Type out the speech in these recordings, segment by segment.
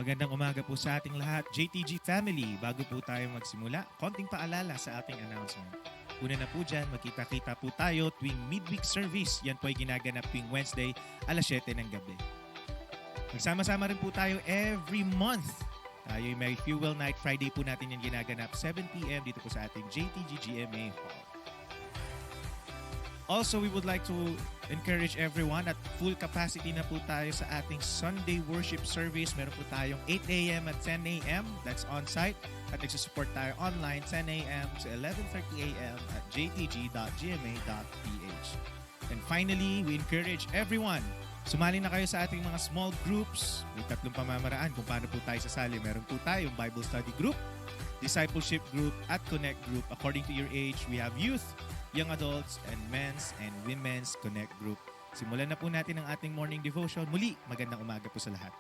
Magandang umaga po sa ating lahat, JTG family. Bago po tayo magsimula, konting paalala sa ating announcement. Una na po dyan, magkita-kita po tayo tuwing midweek service. Yan po ay ginaganap tuwing Wednesday, alas 7 ng gabi. Magsama-sama rin po tayo every month. Tayo may Fuel Night Friday po natin yan ginaganap 7 p.m. dito po sa ating JTG GMA Hall. Also, we would like to encourage everyone at full capacity na po tayo sa ating Sunday worship service. Meron po tayong 8 a.m. at 10 a.m. That's on-site. At nagsusupport tayo online 10 a.m. to 11:30 a.m. at jtg.gma.ph. And finally, we encourage everyone, sumali na kayo sa ating mga small groups. May 3 pamamaraan kung paano po tayo sasali. Meron po tayong Bible study group, discipleship group, at connect group. According to your age, we have youth, young adults, and men's and women's connect group. Simulan na po natin ang ating morning devotion. Muli, magandang umaga po sa lahat.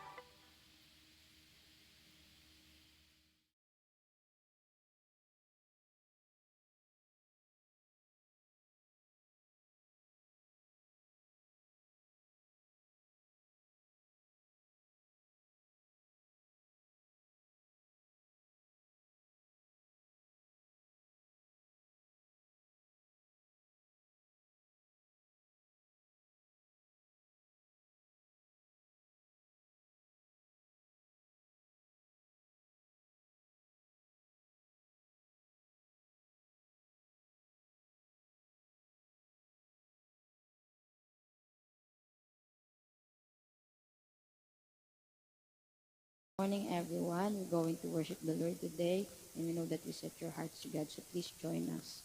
Morning, everyone. We're going to worship the Lord today, and we know that you set your hearts to God, so please join us.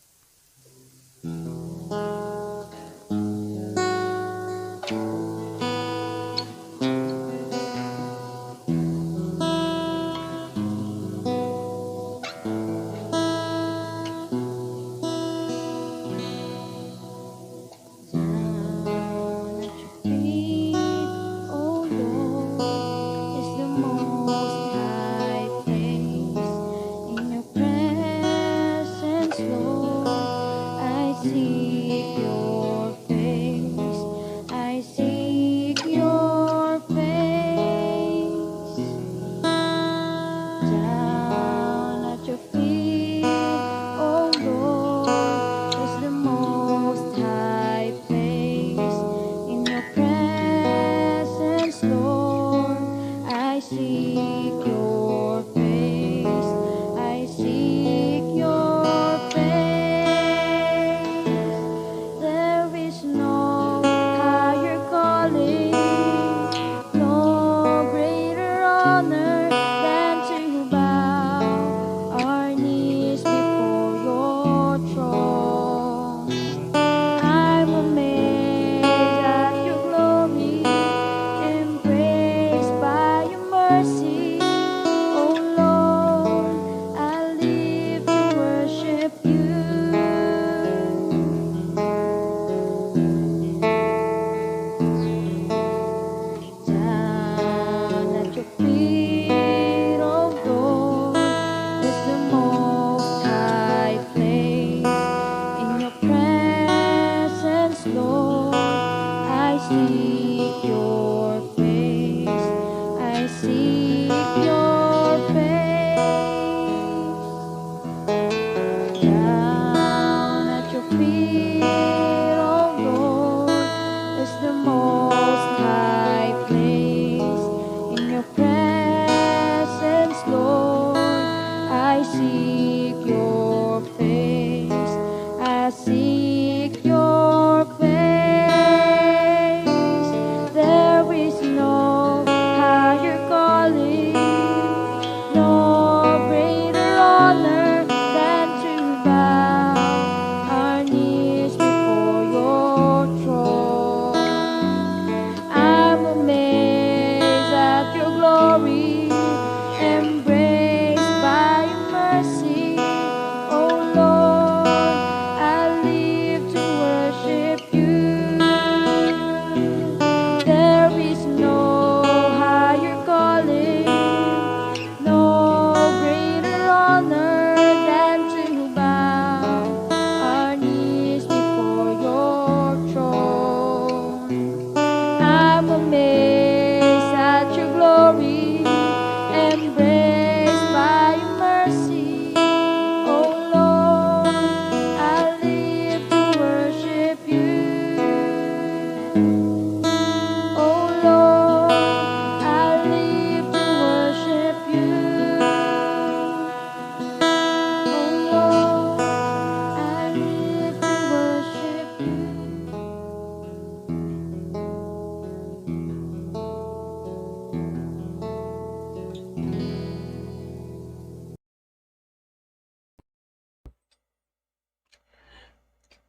Embraced by your mercy.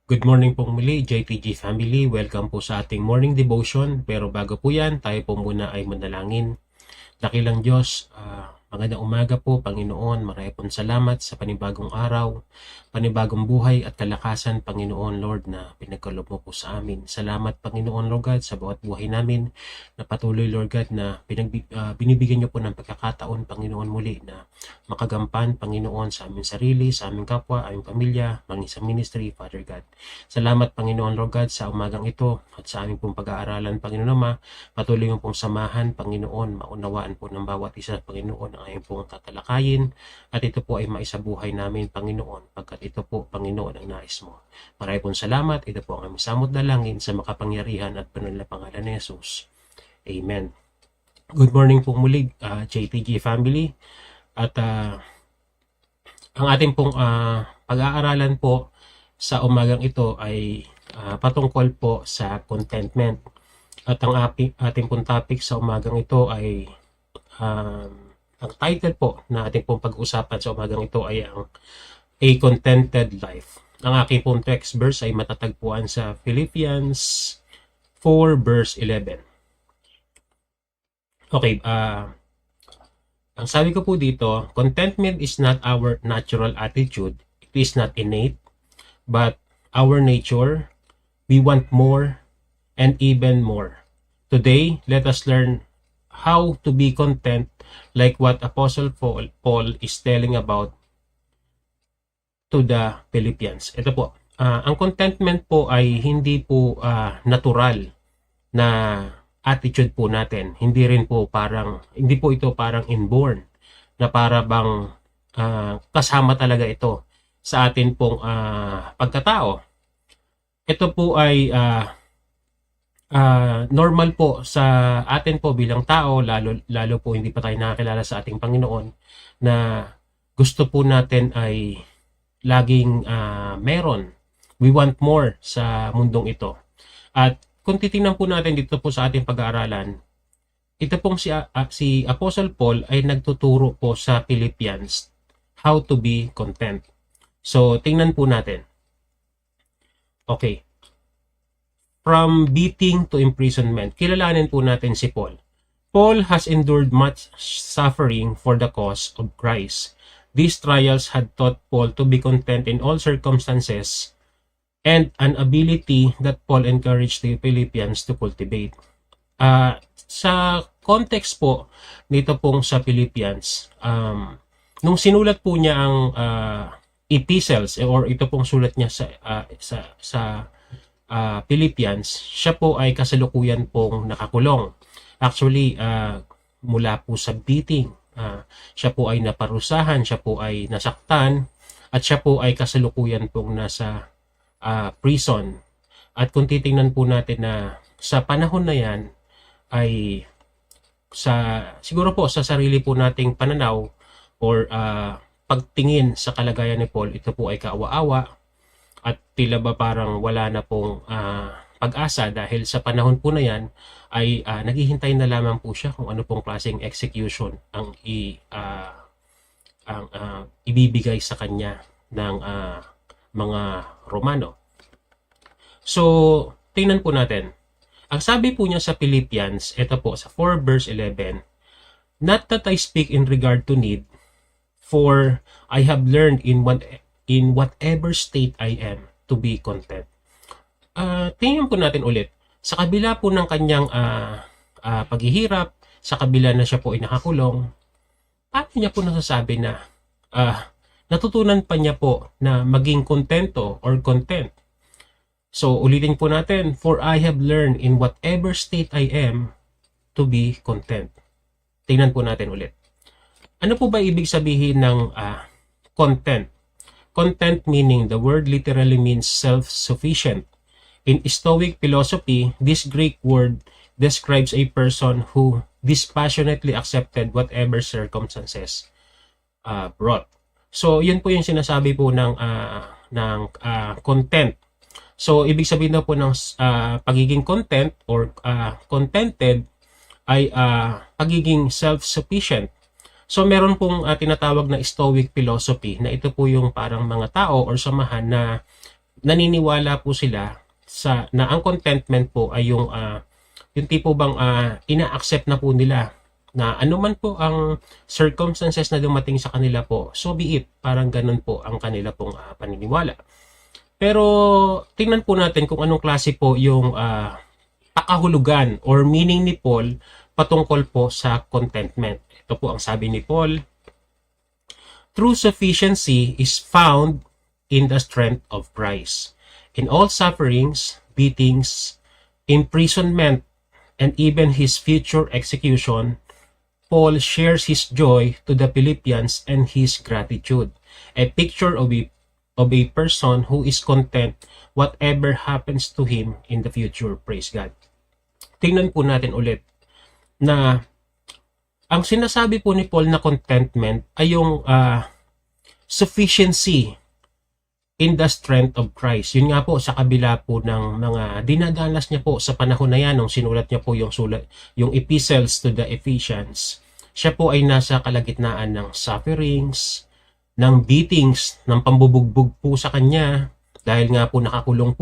Good morning po muli, JTG family. Welcome po sa ating morning devotion. Pero bago po yan, tayo po muna ay manalangin. Dakilang Diyos, magandang umaga po, Panginoon. Marami pong salamat sa panibagong araw, panibagong buhay at kalakasan, Panginoon, Lord, na pinagkaloob mo po sa amin. Salamat, Panginoon, Lord God, sa bawat buhay namin na patuloy, Lord God, na binibigyan niyo po ng pagkakataon, Panginoon, muli na makagampan, Panginoon, sa aming sarili, sa aming kapwa, aming pamilya, maging sa ministry, Father God. Salamat, Panginoon, Lord God, sa umagang ito at sa aming pong pag-aaralan, Panginoon Ama. Patuloy mo pong samahan, Panginoon, maunawaan po ng bawat isa, Panginoon, ang ayong pong tatalakayin at ito po ay maisabuhay namin, Panginoon, pagkat ito po, Panginoon, ang nais mo. Maraming pong salamat. Ito po ang aming samot dalangin sa makapangyarihan at banal na pangalan ni Jesus. Amen. Good morning po muli, JTG family. At ang ating pong pag-aaralan po sa umagang ito ay patungkol po sa contentment. At ang ating pong topic sa umagang ito ay ang title po na ating pong pag-usapan sa umagang ito ay ang A Contented Life. Ang aking pong text verse ay matatagpuan sa Philippians 4 verse 11. Okay, ang sabi ko po dito, contentment is not our natural attitude. It is not innate, but our nature. We want more and even more. Today, let us learn how to be content like what Apostle Paul is telling about to the Philippians. Ito po, ang contentment po ay hindi po natural na attitude po natin. Hindi po ito parang inborn na para bang kasama talaga ito sa atin pong pagkatao. Ito po ay normal po sa atin po bilang tao, lalo po hindi pa tayo nakakilala sa ating Panginoon, na gusto po natin ay laging meron. We want more sa mundong ito. At kung titingnan po natin dito po sa ating pag-aaralan, ito pong si Apostle Paul ay nagtuturo po sa Philippians how to be content. So, tingnan po natin. Okay. From beating to imprisonment, kilalanin po natin si Paul. Paul has endured much suffering for the cause of Christ. These trials had taught Paul to be content in all circumstances, and an ability that Paul encouraged the Philippians to cultivate. Sa context po nito pong sa Philippians, nung sinulat po niya ang epistles or ito pong sulat niya sa Philippians, siya po ay kasalukuyan pong nakakulong. Actually, mula po sa beating, siya po ay naparusahan, siya po ay nasaktan, at siya po ay kasalukuyan pong nasa prison. At kung titingnan po natin na sa panahon na yan ay siguro po sa sarili po nating pananaw or pagtingin sa kalagayan ni Paul, ito po ay kaawa-awa at tila ba parang wala na pong pag-asa dahil sa panahon po na yan ay naghihintay na lamang po siya kung ano pong klaseng execution ang ibibigay sa kanya ng mga Romano. So, tingnan po natin. Ang sabi po niya sa Philippians, ito po sa 4 verse 11, "Not that I speak in regard to need, for I have learned in whatever state I am to be content." Tingnan po natin ulit. Sa kabila po ng kanyang paghihirap, sa kabila na siya po ay nakakulong, paano niya po nasasabi na natutunan pa niya po na maging kontento or content? So, ulitin po natin, "For I have learned in whatever state I am to be content." Tingnan po natin ulit. Ano po ba ibig sabihin ng content? Content meaning the word literally means self-sufficient. In Stoic philosophy, this Greek word describes a person who dispassionately accepted whatever circumstances brought. So, yun po yung sinasabi po ng content. So, ibig sabihin na po ng pagiging content or contented ay pagiging self-sufficient. So meron pong tinatawag na Stoic philosophy na ito po yung parang mga tao or samahan na naniniwala po sila sa na ang contentment po ay yung tipo bang ina-accept na po nila na anuman po ang circumstances na dumating sa kanila po, so be it. Parang ganun po ang kanila pong paniniwala. Pero tingnan po natin kung anong klase po yung pakahulugan or meaning ni Paul patungkol po sa contentment. Ito po ang sabi ni Paul: true sufficiency is found in the strength of Christ. In all sufferings, beatings, imprisonment, and even his future execution, Paul shares his joy to the Philippians and his gratitude. A picture of a person who is content whatever happens to him in the future. Praise God. Tingnan po natin ulit na ang sinasabi po ni Paul na contentment ay yung sufficiency in the strength of Christ. Yun nga po sa kabila po ng mga dinadanas niya po sa panahon na yan nung sinulat niya po yung epistles to the Ephesians. Siya po ay nasa kalagitnaan ng sufferings, ng beatings, ng pambubugbog po sa kanya dahil nga po nakakulong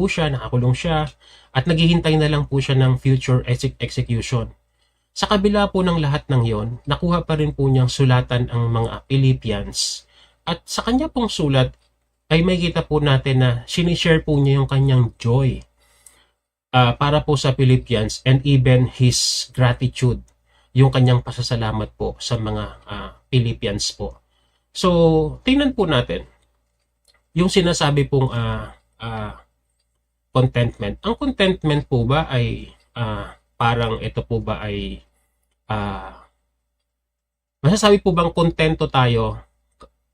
siya at naghihintay na lang po siya ng future execution. Sa kabila po ng lahat ng yon, nakuha pa rin po niyang sulatan ang mga Philippians. At sa kanya pong sulat ay makikita po natin na sinishare po niya yung kanyang joy para po sa Philippians and even his gratitude, yung kanyang pasasalamat po sa mga Philippians po. So, tingnan po natin yung sinasabi pong contentment. Ang contentment po ba ay parang ito po ba ay masasabi po bang kontento tayo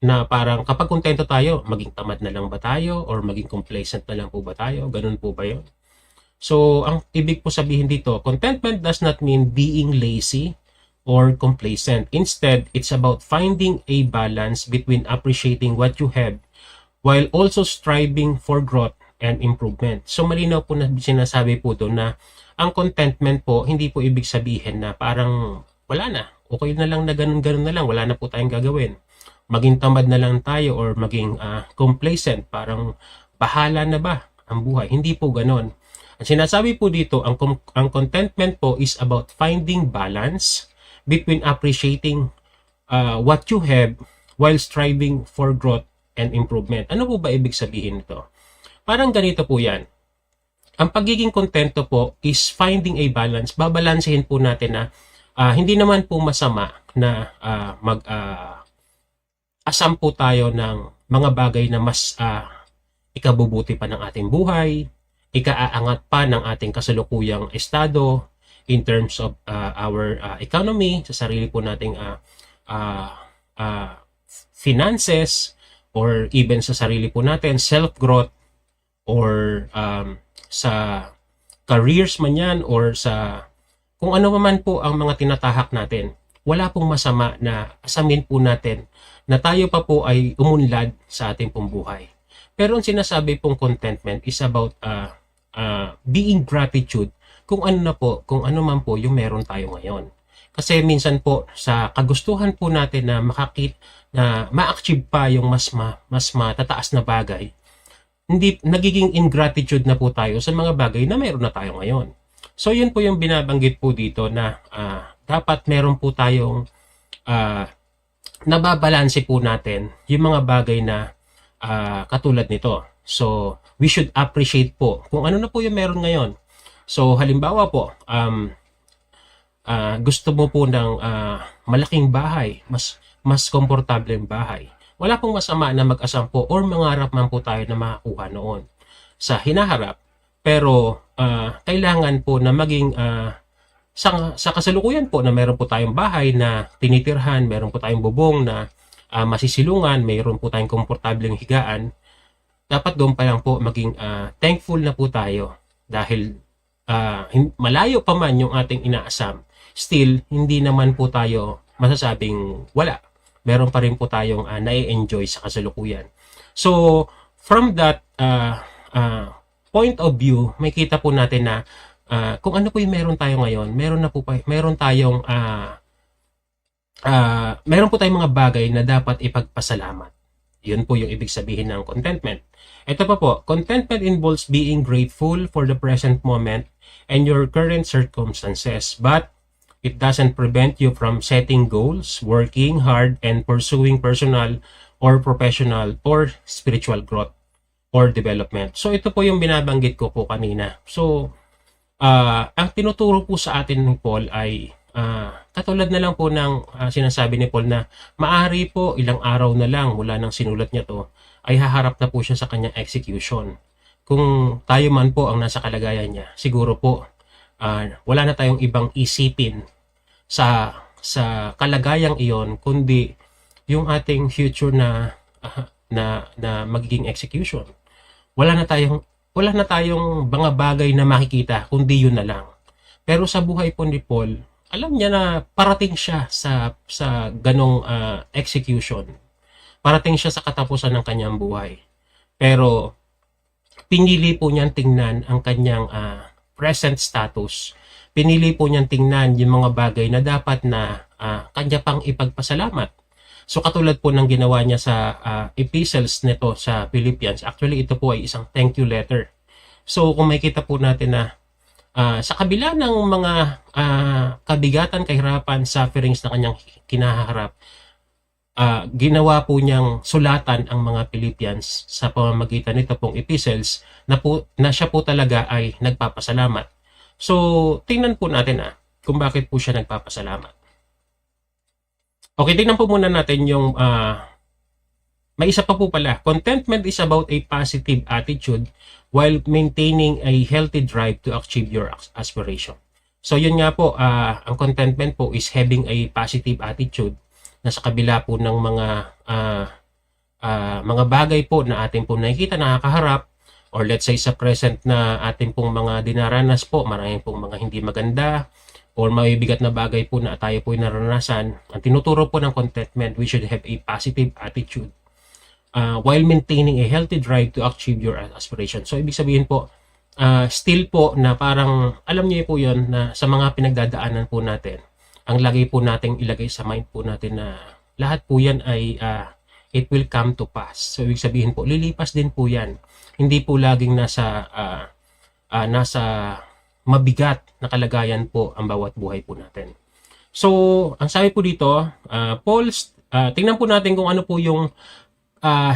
na parang kapag kontento tayo, maging tamad na lang ba tayo or maging complacent na lang po ba tayo? Ganun po ba yun? So, ang ibig po sabihin dito, contentment does not mean being lazy or complacent. Instead, it's about finding a balance between appreciating what you have while also striving for growth and improvement. So, malinaw po na sinasabi po doon na ang contentment po, hindi po ibig sabihin na parang wala na. Okay na lang na ganun-ganun na lang. Wala na po tayong gagawin. Maging tamad na lang tayo or maging complacent. Parang bahala na ba ang buhay? Hindi po ganun. Ang sinasabi po dito, ang contentment po is about finding balance between appreciating what you have while striving for growth and improvement. Ano po ba ibig sabihin nito? Parang ganito po yan. Ang pagiging kontento po is finding a balance. Babalansehin po natin na hindi naman po masama na asam po tayo ng mga bagay na mas ikabubuti pa ng ating buhay, ikaaangat pa ng ating kasalukuyang estado in terms of our economy, sa sarili po nating finances, or even sa sarili po natin, self-growth, or sa careers man yan, or sa kung ano man po ang mga tinatahak natin. Wala pong masama na asamin po natin na tayo pa po ay umunlad sa ating pong buhay. Pero ang sinasabi pong contentment is about being gratitude kung ano man po yung meron tayo ngayon. Kasi minsan po sa kagustuhan po natin na ma-achieve pa yung mas matataas na bagay, hindi nagiging ingratitude na po tayo sa mga bagay na meron na tayo ngayon. So yun po yung binabanggit po dito na dapat meron po tayong nababalanse po natin yung mga bagay na katulad nito. So we should appreciate po kung ano na po yung meron ngayon. So halimbawa po, gusto mo po ng malaking bahay, mas komportableng bahay. Wala pong masama na mag-asam po or mangarap man po tayo na makakuha noon sa hinaharap. Pero kailangan po na maging sa kasalukuyan po na meron po tayong bahay na tinitirhan, meron po tayong bubong na masisilungan, meron po tayong komportableng higaan. Dapat doon pa lang po maging thankful na po tayo dahil malayo pa man yung ating inaasam. Still, hindi naman po tayo masasabing wala. Meron pa rin po tayong na-enjoy sa kasalukuyan. So, from that point of view, may kita po natin na kung ano po yung meron tayo ngayon, meron po tayong mga bagay na dapat ipagpasalamat. Yun po yung ibig sabihin ng contentment. Ito pa po, contentment involves being grateful for the present moment and your current circumstances, but it doesn't prevent you from setting goals, working hard, and pursuing personal or professional or spiritual growth or development. So ito po yung binabanggit ko po kanina. So ang tinuturo po sa atin ni Paul ay katulad na lang po ng sinasabi ni Paul na maari po ilang araw na lang mula nang sinulat niya to ay haharap na po siya sa kanyang execution. Kung tayo man po ang nasa kalagayan niya, siguro po wala na tayong ibang isipin sa kalagayang iyon kundi yung ating future na magiging execution. Wala na tayong mga bagay na makikita kundi yun na lang. Pero sa buhay po ni Paul, alam niya na parating siya sa ganong execution. Parating siya sa katapusan ng kanyang buhay. Pero pinili po niyang tingnan ang kanyang present status. Pinili po niyang tingnan yung mga bagay na dapat na kanya pang ipagpasalamat. So katulad po ng ginawa niya sa epistles nito sa Philippians, actually ito po ay isang thank you letter. So kung makikita po natin na sa kabila ng mga kabigatan, kahirapan, sufferings na kanyang kinaharap, ginawa po niyang sulatan ang mga Philippians sa pamamagitan nito pong epistles na siya po talaga ay nagpapasalamat. So tingnan po natin kung bakit po siya nagpapasalamat. Okay, tingnan po muna natin yung may isa pa po pala. Contentment is about a positive attitude while maintaining a healthy drive to achieve your aspiration. So yun nga po, ang contentment po is having a positive attitude na sa kabila po ng mga bagay po na ating po nakikita, nakakaharap, or let's say sa present na ating pong mga dinaranas po, maraming pong mga hindi maganda, or may bigat na bagay po na tayo po naranasan. Ang tinuturo po ng contentment, we should have a positive attitude while maintaining a healthy drive to achieve your aspiration. So ibig sabihin po, still po na parang alam niyo po yun na sa mga pinagdadaanan po natin, ang lagi po nating ilagay sa mind po natin na lahat po yan ay it will come to pass. So ibig sabihin po, lilipas din po yan. Hindi po laging nasa mabigat na kalagayan po ang bawat buhay po natin. So, ang sabi po dito, tingnan po natin kung ano po yung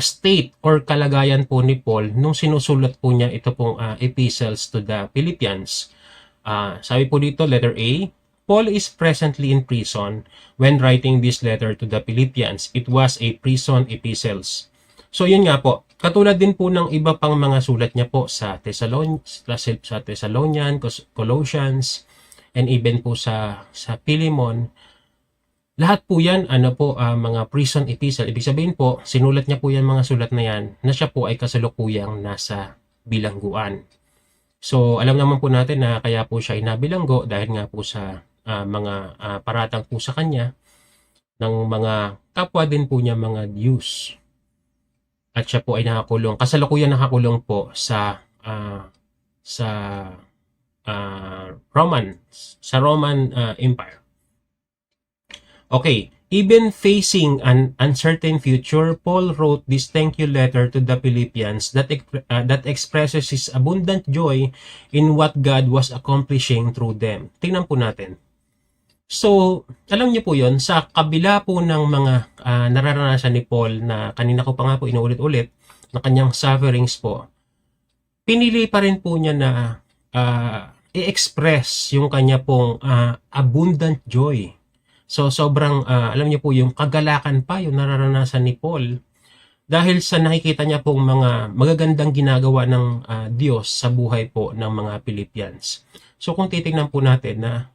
state or kalagayan po ni Paul nung sinusulat po niya ito pong epistles to the Philippians. Sabi po dito, letter A, Paul is presently in prison when writing this letter to the Philippians. It was a prison epistles. So, yun nga po. Katulad din po ng iba pang mga sulat niya po sa Thessalonian, Colossians, and even po sa Philemon. Lahat po yan, mga prison epistle. Ibig sabihin po, sinulat niya po yan mga sulat na yan na siya po ay kasalukuyang nasa bilangguan. So, alam naman po natin na kaya po siya inabilanggo dahil nga po sa mga paratang po sa kanya ng mga kapwa din po niya mga Diyos. At siya po ay nakakulong. Kasalukuyan nakakulong po sa Roman Empire. Okay, even facing an uncertain future, Paul wrote this thank you letter to the Philippians that expresses his abundant joy in what God was accomplishing through them. Tingnan po natin. So, alam niyo po yon, sa kabila po ng mga nararanasan ni Paul na kanina ko pa nga po inuulit-ulit na kanyang sufferings po, pinili pa rin po niya na i-express yung kanya pong abundant joy. So, sobrang, alam niyo po yung kagalakan pa yung nararanasan ni Paul dahil sa nakikita niya pong mga magagandang ginagawa ng Diyos sa buhay po ng mga Philippians. So, kung titingnan po natin na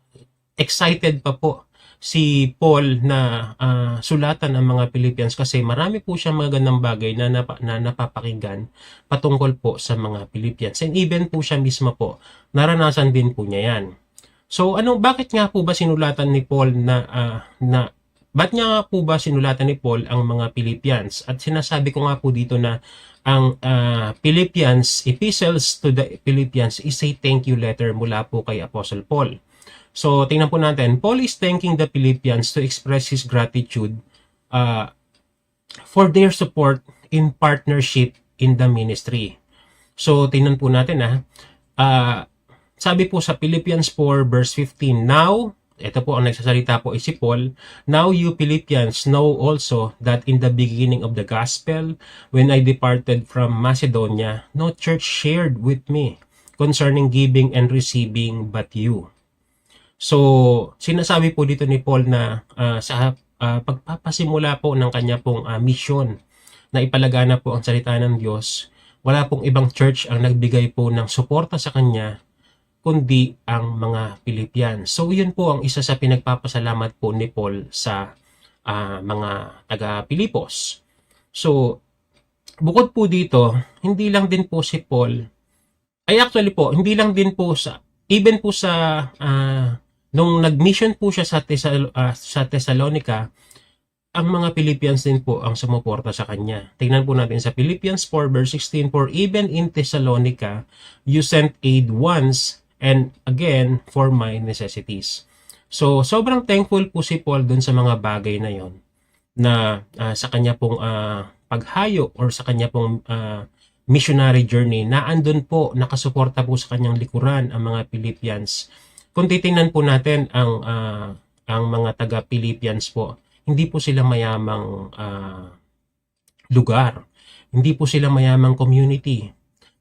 excited pa po si Paul na sulatan ang mga Philippians kasi marami po siyang magagandang bagay na napapakinggan patungkol po sa mga Philippians. And even po siya mismo po, naranasan din po niya yan. So bakit nga po ba sinulatan ni Paul bakit nga po ba sinulatan ni Paul ang mga Philippians? At sinasabi ko nga po dito na ang Philippians, epistles to the Philippians is a thank you letter mula po kay Apostle Paul. So, tingnan po natin. Paul is thanking the Philippians to express his gratitude for their support in partnership in the ministry. So, tingnan po natin sabi po sa Philippians 4 verse 15, now, ito po ang nagsasalita po si Paul, now you Philippians know also that in the beginning of the gospel, when I departed from Macedonia, no church shared with me concerning giving and receiving but you. So, sinasabi po dito ni Paul na sa pagpapasimula po ng kanya pong mission na ipalagana po ang salita ng Diyos, wala pong ibang church ang nagbigay po ng suporta sa kanya kundi ang mga Philippians. So, yun po ang isa sa pinagpapasalamat po ni Paul sa mga taga-Pilipos. So, bukod po dito, hindi lang din po si Paul, hindi lang din po even po sa, nung nag-mission po siya sa Thessalonica, ang mga Philippians din po ang sumuporta sa kanya. Tingnan po natin sa Philippians 4 verse 16, for even in Thessalonica, you sent aid once, and again, for my necessities. So, sobrang thankful po si Paul dun sa mga bagay na yon na sa kanya pong paghayo or sa kanya pong missionary journey na andun po, nakasuporta po sa kanyang likuran ang mga Philippians. Kung titingnan po natin ang mga taga-Philippians po, hindi po sila mayamang lugar. Hindi po sila mayamang community.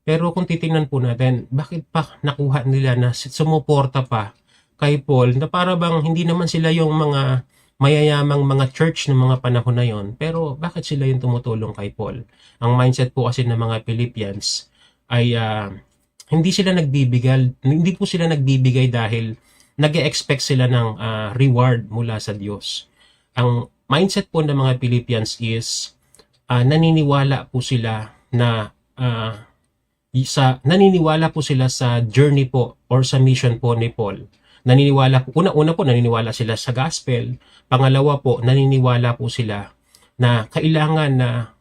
Pero kung titingnan po natin, bakit pa nakuha nila na sumuporta pa kay Paul na para bang hindi naman sila yung mga mayayamang mga church ng mga panahon na yon, pero bakit sila yung tumutulong kay Paul? Ang mindset po kasi ng mga Philippians ay hindi po sila nagbibigay dahil nag-expect sila ng reward mula sa Diyos. Ang mindset po ng mga Philippians is naniniwala po sila sa journey po or sa mission po ni Paul. Naniniwala sila sa gospel. Pangalawa po, naniniwala po sila na kailangan na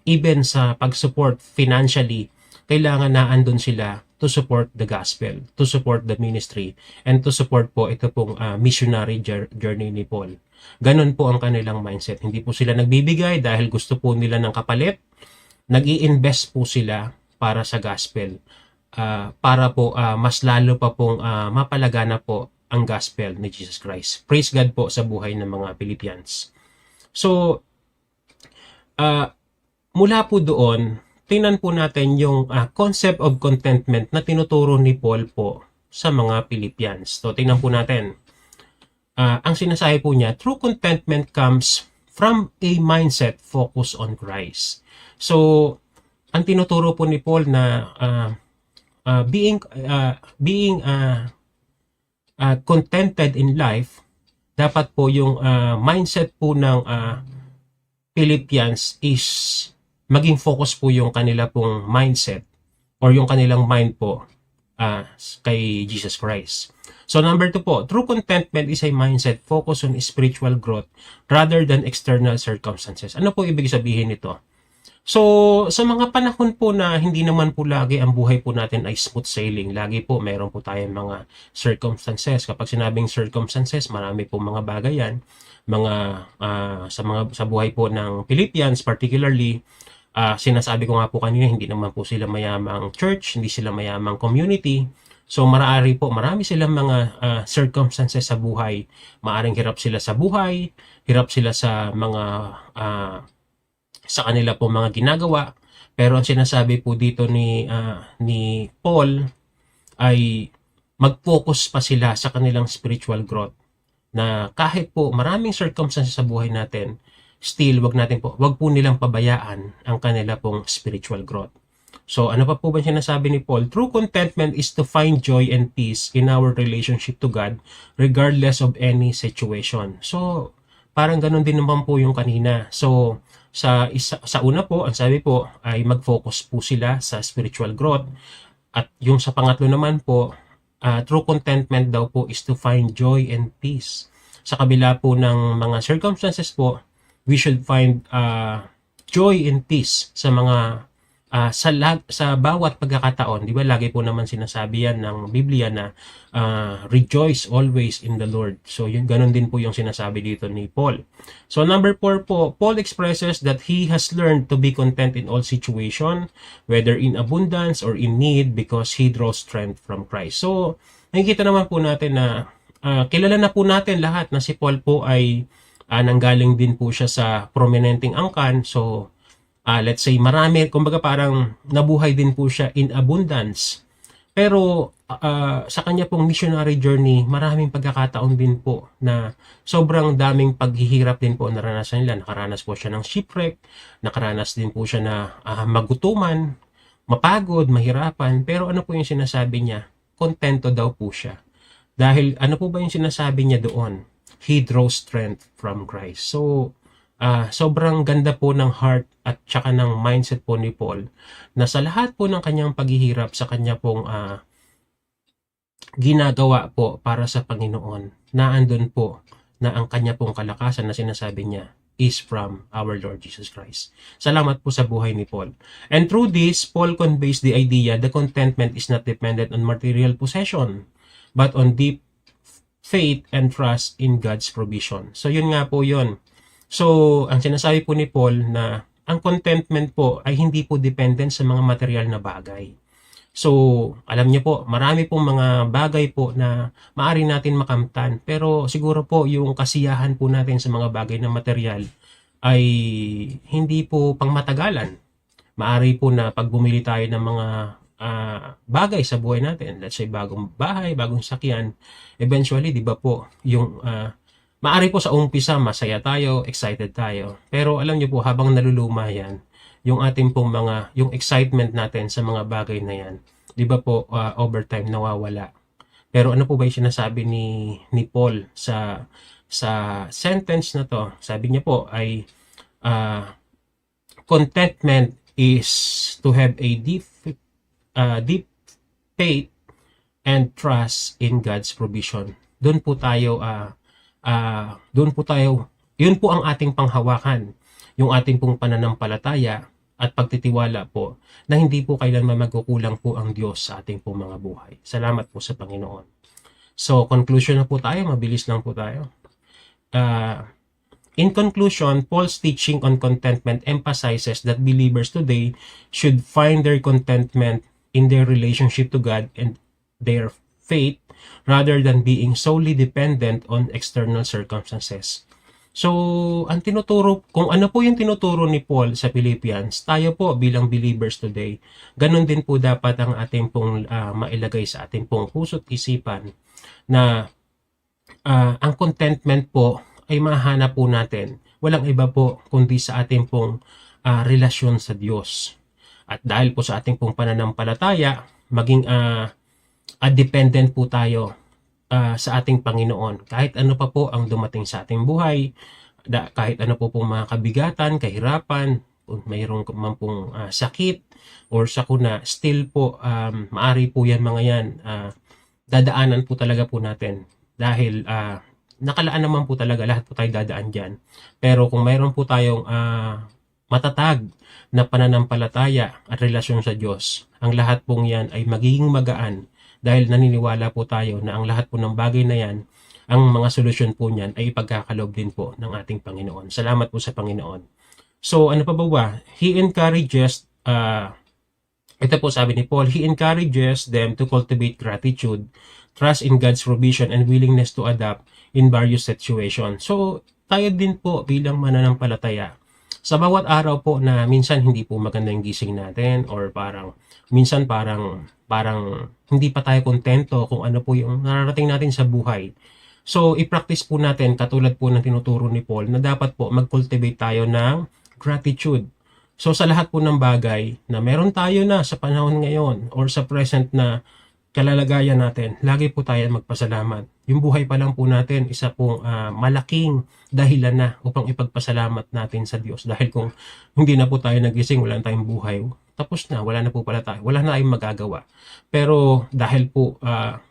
even sa pag-support financially, kailangan na andun sila to support the gospel, to support the ministry, and to support po ito pong missionary journey ni Paul. Ganon po ang kanilang mindset. Hindi po sila nagbibigay dahil gusto po nila ng kapalit. Nag-i-invest po sila para sa gospel, para po mas lalo pa pong mapalagana po ang gospel ni Jesus Christ. Praise God po sa buhay ng mga Philippians. So, mula po doon, tingnan po natin yung concept of contentment na tinuturo ni Paul po sa mga Philippians. So, tingnan po natin. Ang sinasabi po niya, true contentment comes from a mindset focused on Christ. So, ang tinuturo po ni Paul na being contented in life, dapat po yung mindset po ng Philippians is maging focus po yung kanila pong mindset or yung kanilang mind po kay Jesus Christ. So number 2 po, true contentment is a mindset focused on spiritual growth rather than external circumstances. Ano po ibig sabihin nito? So, sa mga panahon po na hindi naman po lagi ang buhay po natin ay smooth sailing, lagi po meron po tayong mga circumstances. Kapag sinabing circumstances, marami po mga bagay yan. Sa buhay po ng Philippians, particularly, sinasabi ko nga po kanina, hindi naman po sila mayamang church, hindi sila mayamang community. So, marami silang mga circumstances sa buhay. Maaring hirap sila sa buhay, hirap sila sa mga sa kanila po mga ginagawa, pero ang sinasabi po dito ni Paul ay mag-focus pa sila sa kanilang spiritual growth, na kahit po maraming circumstances sa buhay natin, still wag po nilang pabayaan ang kanila pong spiritual growth. So ano pa po ba sinasabi ni Paul? True contentment is to find joy and peace in our relationship to God regardless of any situation. So parang ganun din naman po yung kanina. So sa una po, ang sabi po ay mag-focus po sila sa spiritual growth. At yung sa pangatlo naman po, true contentment daw po is to find joy and peace. Sa kabila po ng mga circumstances po, we should find joy and peace sa mga sa bawat pagkakataon, di ba lagi po naman sinasabi yan ng Biblia na rejoice always in the Lord. So yun, ganun din po yung sinasabi dito ni Paul. So number 4 po, Paul expresses that he has learned to be content in all situation, whether in abundance or in need, because he draws strength from Christ. So nakikita naman po natin na kilala na po natin lahat na si Paul po ay nanggaling din po siya sa prominenteng angkan. So let's say marami, kumbaga parang nabuhay din po siya in abundance. Pero sa kanya pong missionary journey, maraming pagkakataon din po na sobrang daming paghihirap din po ang naranasan nila. Nakaranas po siya ng shipwreck, nakaranas din po siya na magutuman, mapagod, mahirapan. Pero ano po yung sinasabi niya? Kontento daw po siya. Dahil ano po ba yung sinasabi niya doon? He draws strength from Christ. So, sobrang ganda po ng heart at saka ng mindset po ni Paul na sa lahat po ng kanyang paghihirap, sa kanya pong ginagawa po para sa Panginoon, naandun po na ang kanya pong kalakasan na sinasabi niya is from our Lord Jesus Christ. Salamat po sa buhay ni Paul. And through this, Paul conveys the idea that contentment is not dependent on material possession, but on deep faith and trust in God's provision. So yun nga po yun. So, ang sinasabi po ni Paul na ang contentment po ay hindi po dependent sa mga material na bagay. So, alam niyo po, marami pong mga bagay po na maaari natin makamtan. Pero siguro po yung kasiyahan po natin sa mga bagay na material ay hindi po pangmatagalan. Maaari po na pag bumili tayo ng mga bagay sa buhay natin, let's say bagong bahay, bagong sakyan, eventually, di ba po, yung maari po sa umpisa, masaya tayo, excited tayo. Pero alam niyo po, habang naluluma yan, yung ating pong yung excitement natin sa mga bagay na yan, di ba po, over time nawawala. Pero ano po ba yung sinasabi ni Paul sa sentence na to? Sabi niya po ay, contentment is to have a deep faith and trust in God's provision. Doon po tayo yun po ang ating panghawakan, yung ating pong pananampalataya at pagtitiwala po na hindi po kailanman magkukulang po ang Diyos sa ating pong mga buhay. Salamat po sa Panginoon. So, conclusion na po tayo, mabilis lang po tayo. In conclusion, Paul's teaching on contentment emphasizes that believers today should find their contentment in their relationship to God and their faith rather than being solely dependent on external circumstances. So, ang tinuturo, kung ano po yung tinuturo ni Paul sa Philippians, tayo po bilang believers today, ganun din po dapat ang ating pong mailagay sa ating pong puso't isipan na ang contentment po ay mahanap po natin. Walang iba po kundi sa ating pong relasyon sa Diyos. At dahil po sa ating pong pananampalataya, maging dependent po tayo sa ating Panginoon. Kahit ano pa po ang dumating sa ating buhay, kahit ano po pong mga kabigatan, kahirapan, kung mayroon man pong sakit or sakuna, still po, maari po yan mga yan, dadaanan po talaga po natin. Dahil nakalaan naman po talaga, lahat po tayo dadaan dyan. Pero kung mayroon po tayong matatag na pananampalataya at relasyon sa Diyos, ang lahat pong yan ay magiging magaan dahil naniniwala po tayo na ang lahat po ng bagay na yan, ang mga solusyon po niyan ay ipagkakaloob din po ng ating Panginoon. Salamat po sa Panginoon. So ano pa ba? He encourages, ito po sabi ni Paul, he encourages them to cultivate gratitude, trust in God's provision, and willingness to adapt in various situations. So tayo din po bilang mananampalataya, sa bawat araw po na minsan hindi po maganda yung gising natin or minsan parang hindi pa tayo kontento kung ano po yung nararating natin sa buhay. So, i-practice po natin katulad po ng tinuturo ni Paul na dapat po mag-cultivate tayo ng gratitude. So, sa lahat po ng bagay na meron tayo na sa panahon ngayon or sa present na kalalagayan natin, lagi po tayo magpasalamat. Yung buhay pa lang po natin, isa pong malaking dahilan na upang ipagpasalamat natin sa Diyos. Dahil kung hindi na po tayo nagising, wala na tayong buhay, tapos na, wala na po pala tayo. Wala na tayong magagawa. Pero dahil po,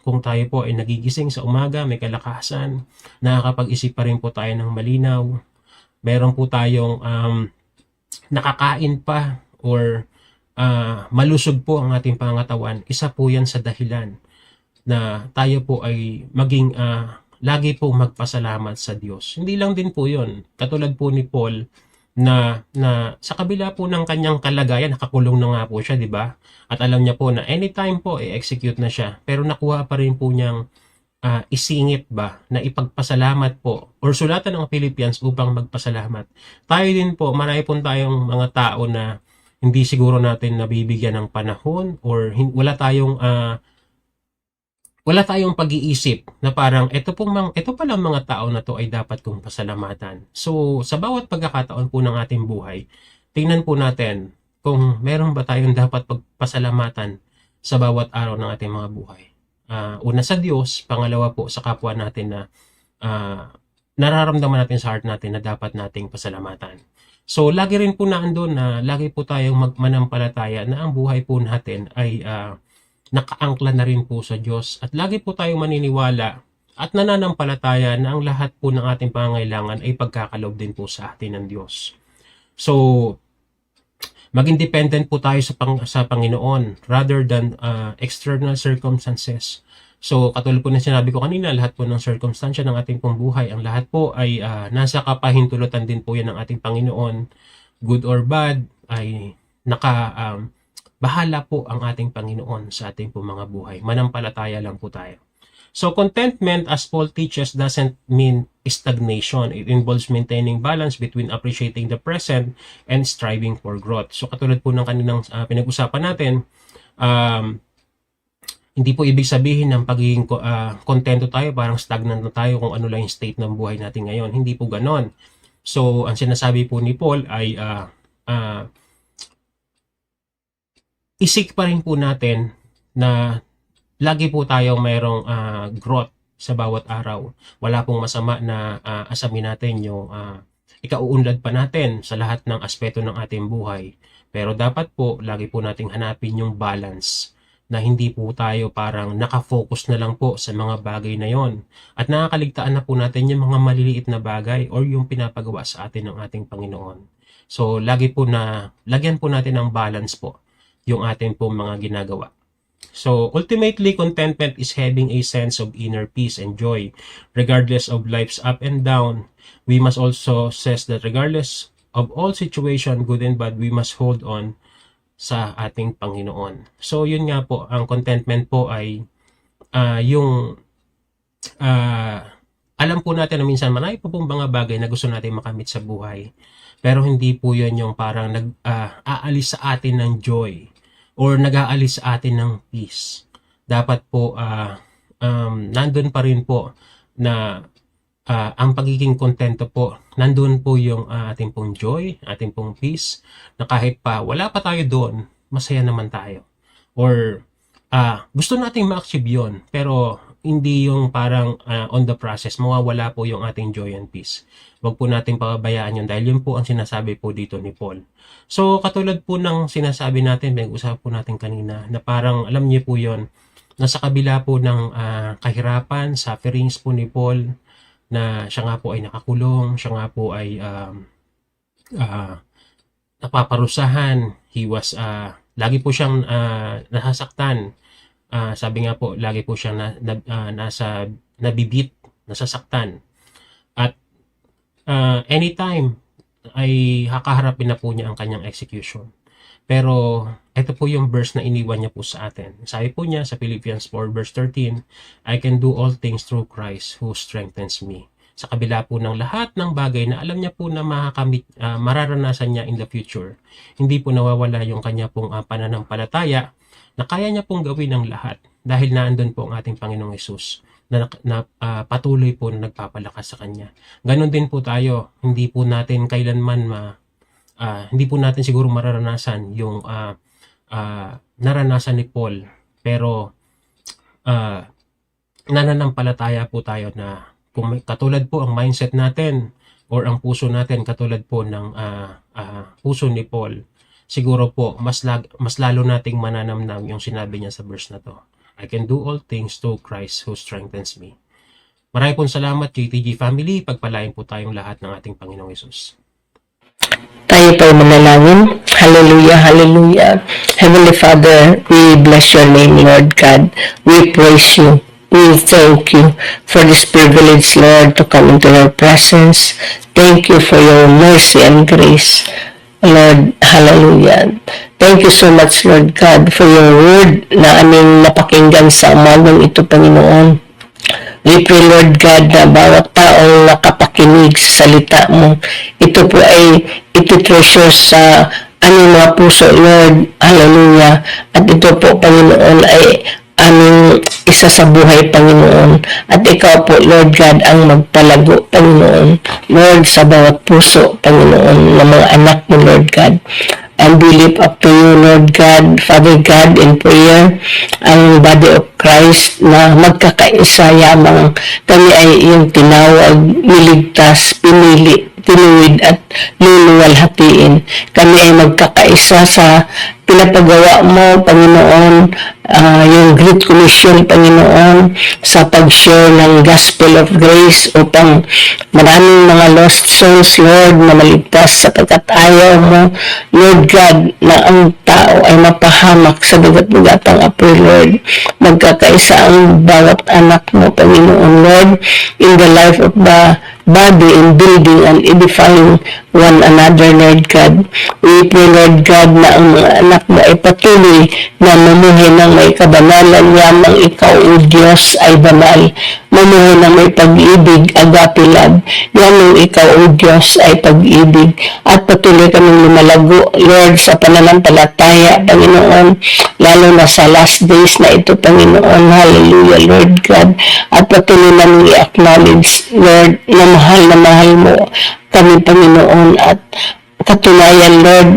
kung tayo po ay nagigising sa umaga, may kalakasan, nakakapag-isip pa rin po tayo ng malinaw, meron po tayong nakakain pa or malusog po ang ating pangangatawan, isa po yan sa dahilan na tayo po ay maging lagi po magpasalamat sa Diyos. Hindi lang din po yun. Katulad po ni Paul na sa kabila po ng kanyang kalagayan, nakakulong na nga po siya, di ba? At alam niya po na anytime po i-execute na siya. Pero nakuha pa rin po niyang isingit ba na ipagpasalamat po or sulatan ng Philippians upang magpasalamat. Tayo din po, marami po tayong mga tao na hindi siguro natin nabibigyan ng panahon or wala tayong pag-iisip na parang ito palang mga tao na to ay dapat kong pasalamatan. So, sa bawat pagkakataon po ng ating buhay, tingnan po natin kung meron ba tayong dapat pagpasalamatan sa bawat araw ng ating mga buhay. Una sa Diyos, pangalawa po sa kapwa natin na nararamdaman natin sa heart natin na dapat nating pasalamatan. So, lagi rin po naandun na lagi po tayong manampalataya na ang buhay po natin ay nakaangkla na rin po sa Diyos at lagi po tayong maniniwala at nananampalataya na ang lahat po ng ating pangangailangan ay pagkakaloob din po sa atin ng Diyos. So, maging dependent po tayo sa Panginoon rather than external circumstances. So, katulad po na sinabi ko kanina, lahat po ng circumstansya ng ating pong buhay, ang lahat po ay nasa kapahintulutan din po yan ng ating Panginoon. Good or bad, ay bahala po ang ating Panginoon sa ating pong mga buhay. Manampalataya lang po tayo. So, contentment, as Paul teaches, doesn't mean stagnation. It involves maintaining balance between appreciating the present and striving for growth. So, katulad po ng kaninang pinag-usapan natin, hindi po ibig sabihin ng pagiging kontento tayo, parang stagnant na tayo kung ano lang yung state ng buhay natin ngayon. Hindi po ganon. So, ang sinasabi po ni Paul ay isik pa rin po natin na lagi po tayong mayroong growth sa bawat araw. Wala pong masama na asamin natin yung ikauunlad pa natin sa lahat ng aspeto ng ating buhay. Pero dapat po, lagi po nating hanapin yung balance na hindi po tayo parang nakafocus na lang po sa mga bagay na yon. At nakakaligtaan na po natin yung mga maliliit na bagay or yung pinapagawa sa atin ng ating Panginoon. So, lagyan po natin ng balance po yung ating po mga ginagawa. So, ultimately, contentment is having a sense of inner peace and joy. Regardless of life's up and down, we must also stress that regardless of all situation, good and bad, we must hold on sa ating Panginoon. So, yun nga po, ang contentment po ay alam po natin na minsan marami po pong mga bagay na gusto natin makamit sa buhay. Pero hindi po yun yung parang aalis sa atin ng joy or nag-aalis sa atin ng peace. Dapat po nandun pa rin po na ang pagiging kontento po, nandun po yung ating pong joy, ating pong peace, na kahit pa wala pa tayo doon, masaya naman tayo. Or gusto nating ma-achieve yun, pero hindi yung parang on the process, mawawala po yung ating joy and peace. Huwag po nating pababayaan yun dahil yun po ang sinasabi po dito ni Paul. So, katulad po ng sinasabi natin, pinag-usap po natin kanina, na parang alam niyo po yun, na sa kabila po ng kahirapan, sufferings po ni Paul, na siya nga po ay nakakulong, siya nga po ay napaparusahan, lagi po siyang nasasaktan. Sabi nga po, lagi po siyang nabibit, nasasaktan. At anytime ay kakaharapin na po niya ang kanyang execution. Pero ito po yung verse na iniwan niya po sa atin. Sabi po niya sa Philippians 4 verse 13, I can do all things through Christ who strengthens me. Sa kabila po ng lahat ng bagay na alam niya po na mararanasan niya in the future, hindi po nawawala yung kanya pong pananampalataya na kaya niya pong gawin ang lahat dahil naandun po ang ating Panginoong Hesus na patuloy po na nagpapalakas sa Kanya. Ganon din po tayo, hindi po natin kailanman hindi po natin siguro mararanasan yung naranasan ni Paul, pero nananampalataya po tayo na kung katulad po ang mindset natin or ang puso natin katulad po ng puso ni Paul, siguro po mas lalo nating mananamnam yung sinabi niya sa verse na to. I can do all things through Christ who strengthens me. Maraming pong salamat, JTG family. Pagpalain po tayong lahat ng ating Panginoong Hesus. Tayo po'y manalangin. Hallelujah, hallelujah. Heavenly Father, we bless your name, Lord God. We praise you. We thank you for this privilege, Lord, to come into your presence. Thank you for your mercy and grace, Lord. Hallelujah. Thank you so much, Lord God, for your word na aming napakinggan sa umagang ito, Panginoon. We pray, Lord God, na bawat taong nakapakinig sa salita mo, ito po ay iti-treasure sa aming mga puso, Lord. Hallelujah. At ito po, Panginoon, ay aming isa sa buhay, Panginoon. At ikaw po, Lord God, ang magpalago, Panginoon. Lord, sa bawat puso, Panginoon, ng mga anak mo, Lord God. And we lift up to you, Lord God, Father God, in prayer, ang body of Christ na magkakaisa yamang kami ay iyong tinawag, niligtas, pinili, tinuwid at luluwalhatiin. Kami ay magkakaisa sa pinapagawa mo, Panginoon, yung Great Commission, Panginoon, sa pag-share ng Gospel of Grace upang maraming mga lost souls, Lord, na maligtas sapagkat ayaw mo, Lord God, na ang tao ay mapahamak sa dugat-dugatang apoy, Lord. Magkakaisa ang bawat anak mo, Panginoon, Lord, in the life of the body in building and edifying one another, Lord God. We pray, Lord God, na ang mga anak mo ay patuloy na mamuhay ng may kabanalan, yamang ikaw, O Diyos, ay banal. Mamuhay ng may pag-ibig, agape love, yamang ikaw, O Diyos, ay pag-ibig. At patuloy kaming lumalago, Lord, sa pananampalataya, Panginoon, lalo na sa last days na ito, Panginoon. Hallelujah, Lord God. At patuloy namin i-acknowledge, Lord, na mahal mo kami, Panginoon, at katunayan, Lord,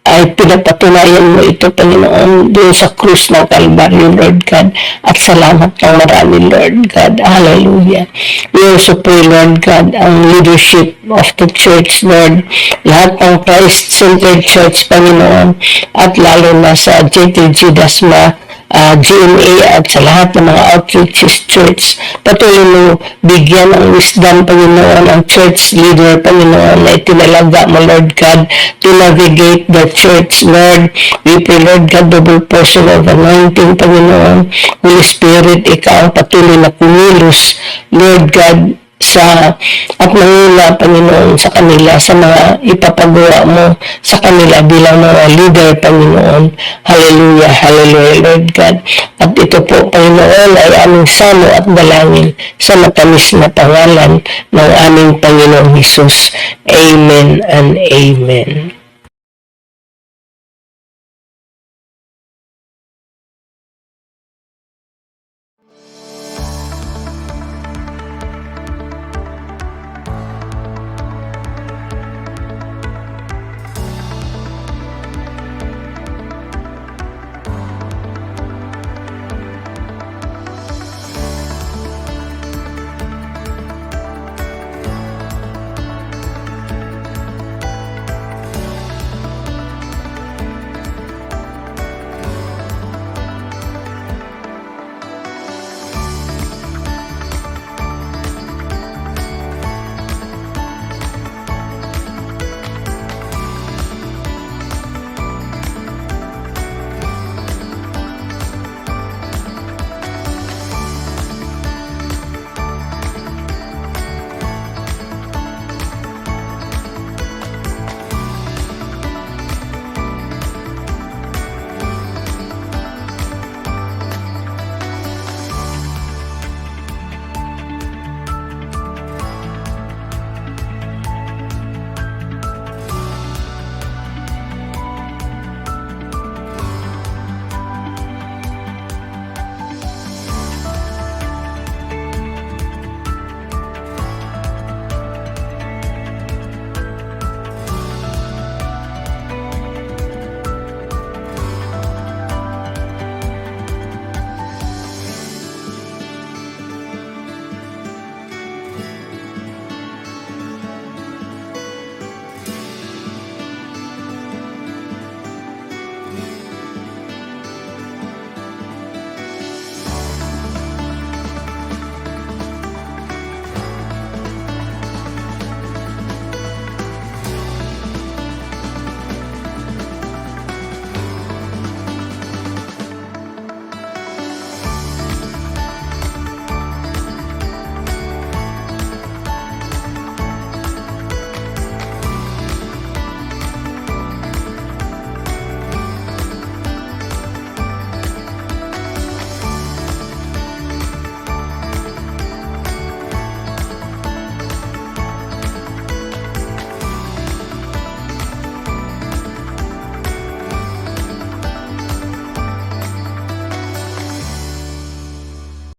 ay pinapatunayan mo ito, Panginoon, doon sa krus ng Kalbaryo, Lord God. At salamat ng marami, Lord God. Hallelujah. We also pray, Lord God, ang leadership of the church, Lord. Lahat ng Christ-centered church, Panginoon, at lalo na sa JTG Dasma, GMA at sa lahat ng mga outreaches church. Patuloy mo bigyan ng wisdom, Panginoon, ang church leader, Panginoon, na itinalaga mo, Lord God, to navigate the church, Lord. We pray, Lord God, double portion of anointing, Panginoon. Holy Spirit, ikaw ang patuloy na kumilos, Lord God, at manguna, Panginoon, sa kanila, sa mga ipapagawa mo sa kanila bilang mga leader, Panginoon. Hallelujah, hallelujah, Lord God. At ito po, Panginoon, ay aming samo at dalangin sa matamis na pangalan ng aming Panginoong Hesus. Amen and Amen.